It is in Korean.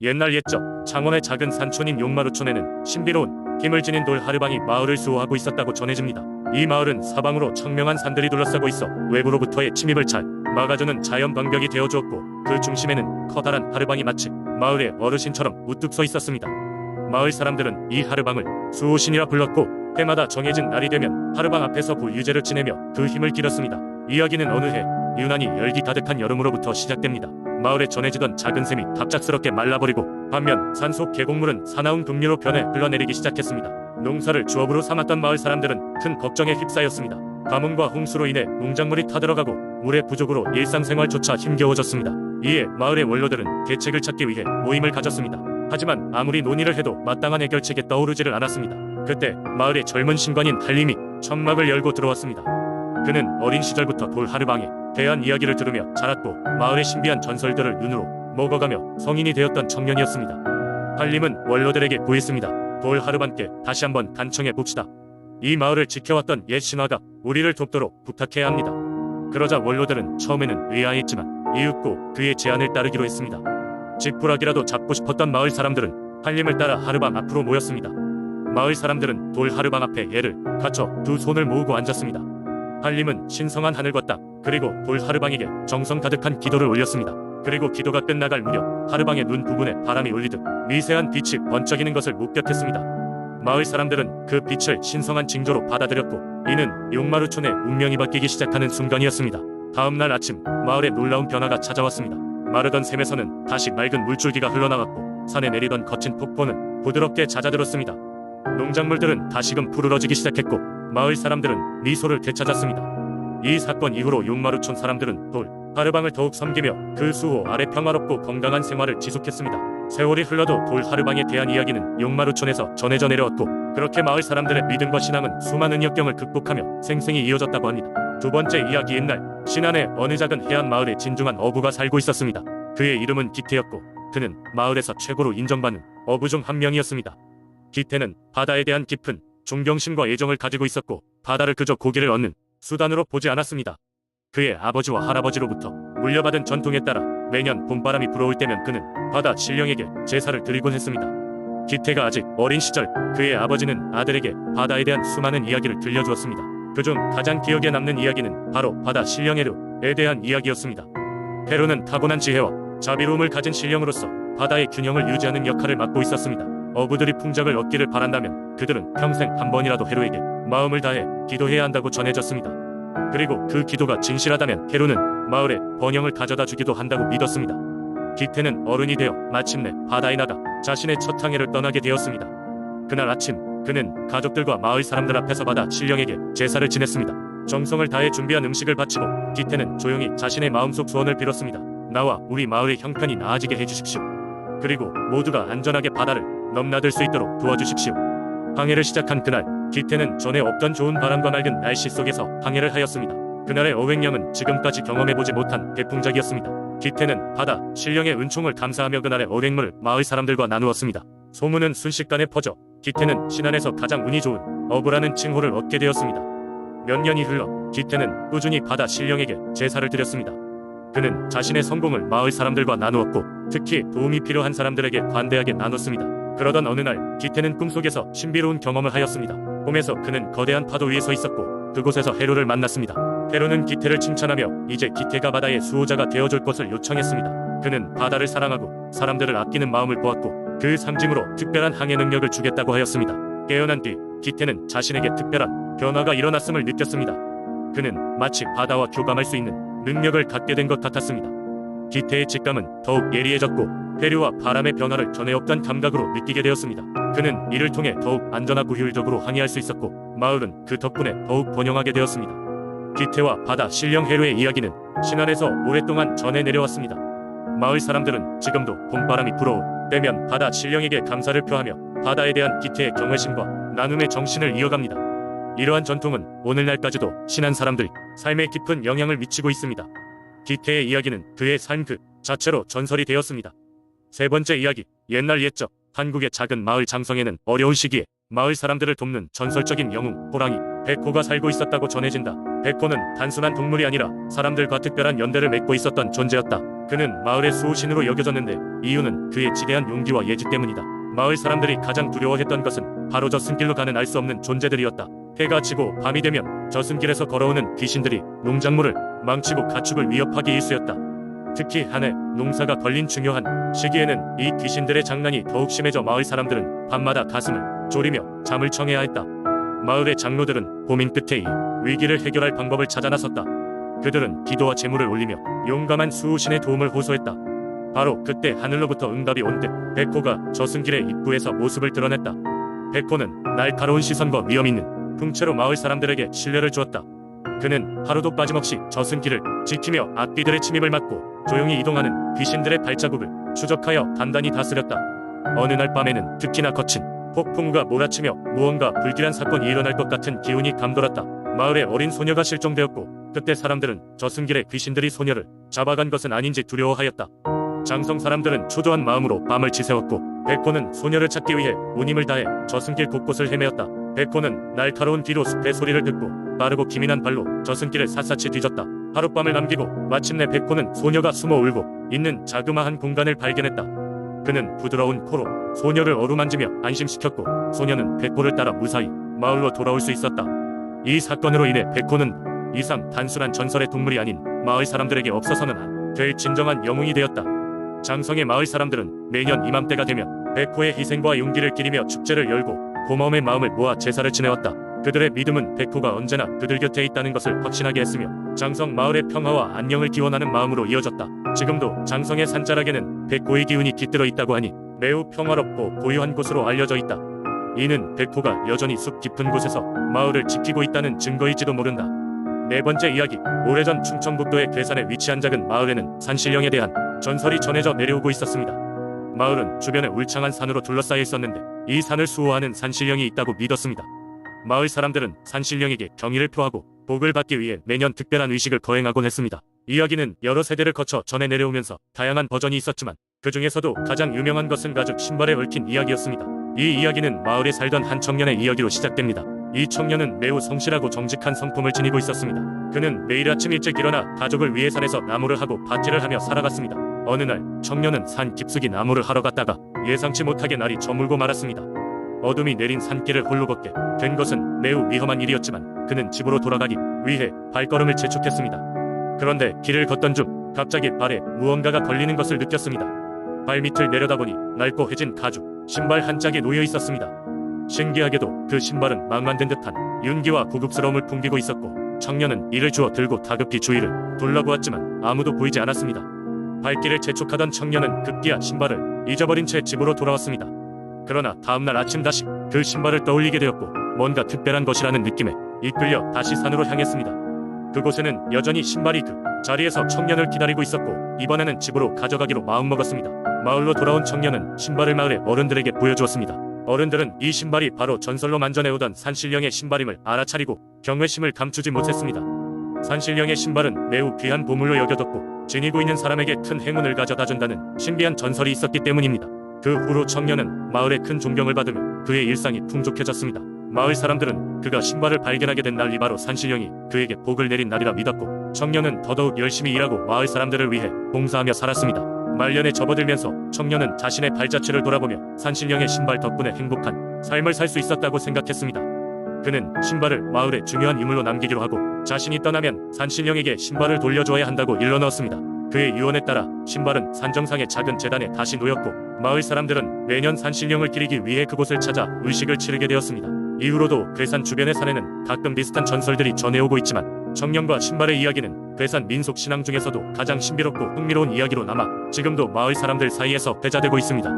옛날 옛적 창원의 작은 산촌인 용마루촌에는 신비로운 힘을 지닌 돌 하르방이 마을을 수호하고 있었다고 전해집니다. 이 마을은 사방으로 청명한 산들이 둘러싸고 있어 외부로부터의 침입을 잘 막아주는 자연 방벽이 되어주었고, 그 중심에는 커다란 하르방이 마치 마을의 어르신처럼 우뚝 서 있었습니다. 마을 사람들은 이 하르방을 수호신이라 불렀고, 해마다 정해진 날이 되면 하르방 앞에서 불유제를 지내며 그 힘을 기렸습니다. 이야기는 어느 해 유난히 열기 가득한 여름으로부터 시작됩니다. 마을에 전해지던 작은 샘이 갑작스럽게 말라버리고, 반면 산속 계곡물은 사나운 급류로 변해 흘러내리기 시작했습니다. 농사를 주업으로 삼았던 마을 사람들은 큰 걱정에 휩싸였습니다. 가뭄과 홍수로 인해 농작물이 타들어가고 물의 부족으로 일상생활조차 힘겨워졌습니다. 이에 마을의 원로들은 대책을 찾기 위해 모임을 가졌습니다. 하지만 아무리 논의를 해도 마땅한 해결책이 떠오르지를 않았습니다. 그때 마을의 젊은 신관인 한림이 천막을 열고 들어왔습니다. 그는 어린 시절부터 돌 하르방에 대한 이야기를 들으며 자랐고, 마을의 신비한 전설들을 눈으로 먹어가며 성인이 되었던 청년이었습니다. 한림은 원로들에게 구했습니다. 돌 하르방께 다시 한번 간청해 봅시다. 이 마을을 지켜왔던 옛 신화가 우리를 돕도록 부탁해야 합니다. 그러자 원로들은 처음에는 의아했지만 이윽고 그의 제안을 따르기로 했습니다. 지푸라기라도 잡고 싶었던 마을 사람들은 한림을 따라 하르방 앞으로 모였습니다. 마을 사람들은 돌 하르방 앞에 예를 갖춰 두 손을 모으고 앉았습니다. 한림은 신성한 하늘과 땅, 그리고 돌 하르방에게 정성 가득한 기도를 올렸습니다. 그리고 기도가 끝나갈 무렵 하르방의 눈 부분에 바람이 울리듯 미세한 빛이 번쩍이는 것을 목격했습니다. 마을 사람들은 그 빛을 신성한 징조로 받아들였고, 이는 용마루촌의 운명이 바뀌기 시작하는 순간이었습니다. 다음 날 아침, 마을에 놀라운 변화가 찾아왔습니다. 마르던 샘에서는 다시 맑은 물줄기가 흘러나왔고, 산에 내리던 거친 폭포는 부드럽게 잦아들었습니다. 농작물들은 다시금 푸르러지기 시작했고, 마을 사람들은 미소를 되찾았습니다. 이 사건 이후로 용마루촌 사람들은 돌 하르방을 더욱 섬기며 그 수호 아래 평화롭고 건강한 생활을 지속했습니다. 세월이 흘러도 돌 하르방에 대한 이야기는 용마루촌에서 전해져 내려왔고, 그렇게 마을 사람들의 믿음과 신앙은 수많은 역경을 극복하며 생생히 이어졌다고 합니다. 두 번째 이야기. 옛날 신안의 어느 작은 해안 마을에 진중한 어부가 살고 있었습니다. 그의 이름은 기태였고, 그는 마을에서 최고로 인정받는 어부 중 한 명이었습니다. 기태는 바다에 대한 깊은 존경심과 애정을 가지고 있었고, 바다를 그저 고기를 얻는 수단으로 보지 않았습니다. 그의 아버지와 할아버지로부터 물려받은 전통에 따라 매년 봄바람이 불어올 때면 그는 바다 신령에게 제사를 드리곤 했습니다. 기태가 아직 어린 시절, 그의 아버지는 아들에게 바다에 대한 수많은 이야기를 들려주었습니다. 그중 가장 기억에 남는 이야기는 바로 바다 신령 해루에 대한 이야기였습니다. 해루는 타고난 지혜와 자비로움을 가진 신령으로서 바다의 균형을 유지하는 역할을 맡고 있었습니다. 어부들이 풍작을 얻기를 바란다면 그들은 평생 한 번이라도 해루에게 마음을 다해 기도해야 한다고 전해졌습니다. 그리고 그 기도가 진실하다면 해루는 마을에 번영을 가져다 주기도 한다고 믿었습니다. 기태는 어른이 되어 마침내 바다에 나가 자신의 첫 항해를 떠나게 되었습니다. 그날 아침, 그는 가족들과 마을 사람들 앞에서 바다 신령에게 제사를 지냈습니다. 정성을 다해 준비한 음식을 바치고 기태는 조용히 자신의 마음속 소원을 빌었습니다. 나와 우리 마을의 형편이 나아지게 해주십시오. 그리고 모두가 안전하게 바다를 넘나들 수 있도록 도와주십시오. 항해를 시작한 그날, 기태는 전에 없던 좋은 바람과 맑은 날씨 속에서 항해를 하였습니다. 그날의 어획량은 지금까지 경험해보지 못한 대풍작이었습니다. 기태는 바다 신령의 은총을 감사하며 그날의 어획물을 마을 사람들과 나누었습니다. 소문은 순식간에 퍼져 기태는 신안에서 가장 운이 좋은 어부라는 칭호를 얻게 되었습니다. 몇 년이 흘러 기태는 꾸준히 바다 신령에게 제사를 드렸습니다. 그는 자신의 성공을 마을 사람들과 나누었고, 특히 도움이 필요한 사람들에게 관대하게 나눴습니다. 그러던 어느 날, 기태는 꿈속에서 신비로운 경험을 하였습니다. 꿈에서 그는 거대한 파도 위에 서 있었고, 그곳에서 해루를 만났습니다. 해루는 기태를 칭찬하며 이제 기태가 바다의 수호자가 되어줄 것을 요청했습니다. 그는 바다를 사랑하고 사람들을 아끼는 마음을 보았고, 그 상징으로 특별한 항해 능력을 주겠다고 하였습니다. 깨어난 뒤 기태는 자신에게 특별한 변화가 일어났음을 느꼈습니다. 그는 마치 바다와 교감할 수 있는 능력을 갖게 된 것 같았습니다. 기태의 직감은 더욱 예리해졌고, 해류와 바람의 변화를 전에 없던 감각으로 느끼게 되었습니다. 그는 이를 통해 더욱 안전하고 효율적으로 항해할 수 있었고, 마을은 그 덕분에 더욱 번영하게 되었습니다. 기태와 바다 신령 해루의 이야기는 신안에서 오랫동안 전해 내려왔습니다. 마을 사람들은 지금도 봄바람이 불어올 때면 바다 신령에게 감사를 표하며 바다에 대한 기태의 경외심과 나눔의 정신을 이어갑니다. 이러한 전통은 오늘날까지도 신안 사람들 삶에 깊은 영향을 미치고 있습니다. 기태의 이야기는 그의 삶 그 자체로 전설이 되었습니다. 세 번째 이야기. 옛날 옛적 한국의 작은 마을 장성에는 어려운 시기에 마을 사람들을 돕는 전설적인 영웅 호랑이 백호가 살고 있었다고 전해진다. 백호는 단순한 동물이 아니라 사람들과 특별한 연대를 맺고 있었던 존재였다. 그는 마을의 수호신으로 여겨졌는데 이유는 그의 지대한 용기와 예지 때문이다. 마을 사람들이 가장 두려워했던 것은 바로 저승길로 가는 알 수 없는 존재들이었다. 해가 지고 밤이 되면 저승길에서 걸어오는 귀신들이 농작물을 망치고 가축을 위협하기 일쑤였다. 특히 한 해 농사가 걸린 중요한 시기에는 이 귀신들의 장난이 더욱 심해져 마을 사람들은 밤마다 가슴을 졸이며 잠을 청해야 했다. 마을의 장로들은 고민 끝에 이 위기를 해결할 방법을 찾아 나섰다. 그들은 기도와 제물을 올리며 용감한 수호신의 도움을 호소했다. 바로 그때 하늘로부터 응답이 온 듯 백호가 저승길의 입구에서 모습을 드러냈다. 백호는 날카로운 시선과 위험 있는 풍채로 마을 사람들에게 신뢰를 주었다. 그는 하루도 빠짐없이 저승길을 지키며 악귀들의 침입을 막고 조용히 이동하는 귀신들의 발자국을 추적하여 단단히 다스렸다. 어느 날 밤에는 특히나 거친 폭풍우가 몰아치며 무언가 불길한 사건이 일어날 것 같은 기운이 감돌았다. 마을의 어린 소녀가 실종되었고 그때 사람들은 저승길의 귀신들이 소녀를 잡아간 것은 아닌지 두려워하였다. 장성 사람들은 초조한 마음으로 밤을 지새웠고 백호는 소녀를 찾기 위해 온 힘을 다해 저승길 곳곳을 헤매었다. 백호는 날카로운 귀로 숲의 소리를 듣고 빠르고 기민한 발로 저승길을 샅샅이 뒤졌다. 하룻밤을 남기고 마침내 백호는 소녀가 숨어 울고 있는 자그마한 공간을 발견했다. 그는 부드러운 코로 소녀를 어루만지며 안심시켰고 소녀는 백호를 따라 무사히 마을로 돌아올 수 있었다. 이 사건으로 인해 백호는 이상 단순한 전설의 동물이 아닌 마을 사람들에게 없어서는 안 될 진정한 영웅이 되었다. 장성의 마을 사람들은 매년 이맘때가 되면 백호의 희생과 용기를 기리며 축제를 열고 고마움의 마음을 모아 제사를 지내왔다. 그들의 믿음은 백호가 언제나 그들 곁에 있다는 것을 확신하게 했으며 장성 마을의 평화와 안녕을 기원하는 마음으로 이어졌다. 지금도 장성의 산자락에는 백호의 기운이 깃들어 있다고 하니 매우 평화롭고 고요한 곳으로 알려져 있다. 이는 백호가 여전히 숲 깊은 곳에서 마을을 지키고 있다는 증거일지도 모른다. 네 번째 이야기. 오래전 충청북도의 괴산에 위치한 작은 마을에는 산신령에 대한 전설이 전해져 내려오고 있었습니다. 마을은 주변에 울창한 산으로 둘러싸여 있었는데 이 산을 수호하는 산신령이 있다고 믿었습니다. 마을 사람들은 산신령에게 경의를 표하고 복을 받기 위해 매년 특별한 의식을 거행하곤 했습니다. 이야기는 여러 세대를 거쳐 전해 내려오면서 다양한 버전이 있었지만 그 중에서도 가장 유명한 것은 가죽 신발에 얽힌 이야기였습니다. 이 이야기는 마을에 살던 한 청년의 이야기로 시작됩니다. 이 청년은 매우 성실하고 정직한 성품을 지니고 있었습니다. 그는 매일 아침 일찍 일어나 가족을 위해 산에서 나무를 하고 파티를 하며 살아갔습니다. 어느 날 청년은 산 깊숙이 나무를 하러 갔다가 예상치 못하게 날이 저물고 말았습니다. 어둠이 내린 산길을 홀로 걷게 된 것은 매우 위험한 일이었지만 그는 집으로 돌아가기 위해 발걸음을 재촉했습니다. 그런데 길을 걷던 중 갑자기 발에 무언가가 걸리는 것을 느꼈습니다. 발밑을 내려다보니 낡고 해진 가죽 신발 한 짝이 놓여 있었습니다. 신기하게도 그 신발은 망만된 듯한 윤기와 고급스러움을 풍기고 있었고 청년은 이를 주워 들고 다급히 주위를 둘러보았지만 아무도 보이지 않았습니다. 발길을 재촉하던 청년은 급기야 신발을 잊어버린 채 집으로 돌아왔습니다. 그러나 다음날 아침 다시 그 신발을 떠올리게 되었고 뭔가 특별한 것이라는 느낌에 이끌려 다시 산으로 향했습니다. 그곳에는 여전히 신발이 그 자리에서 청년을 기다리고 있었고 이번에는 집으로 가져가기로 마음먹었습니다. 마을로 돌아온 청년은 신발을 마을의 어른들에게 보여주었습니다. 어른들은 이 신발이 바로 전설로 만전해오던 산신령의 신발임을 알아차리고 경외심을 감추지 못했습니다. 산신령의 신발은 매우 귀한 보물로 여겨졌고 지니고 있는 사람에게 큰 행운을 가져다준다는 신비한 전설이 있었기 때문입니다. 그 후로 청년은 마을에 큰 존경을 받으며 그의 일상이 풍족해졌습니다. 마을 사람들은 그가 신발을 발견하게 된 날이 바로 산신령이 그에게 복을 내린 날이라 믿었고 청년은 더더욱 열심히 일하고 마을 사람들을 위해 봉사하며 살았습니다. 말년에 접어들면서 청년은 자신의 발자취를 돌아보며 산신령의 신발 덕분에 행복한 삶을 살 수 있었다고 생각했습니다. 그는 신발을 마을의 중요한 유물로 남기기로 하고 자신이 떠나면 산신령에게 신발을 돌려줘야 한다고 일러넣었습니다. 그의 유언에 따라 신발은 산정상의 작은 제단에 다시 놓였고 마을 사람들은 매년 산신령을 기리기 위해 그곳을 찾아 의식을 치르게 되었습니다. 이후로도 괴산 주변의 산에는 가끔 비슷한 전설들이 전해오고 있지만 청년과 신발의 이야기는 괴산 민속 신앙 중에서도 가장 신비롭고 흥미로운 이야기로 남아 지금도 마을 사람들 사이에서 회자되고 있습니다.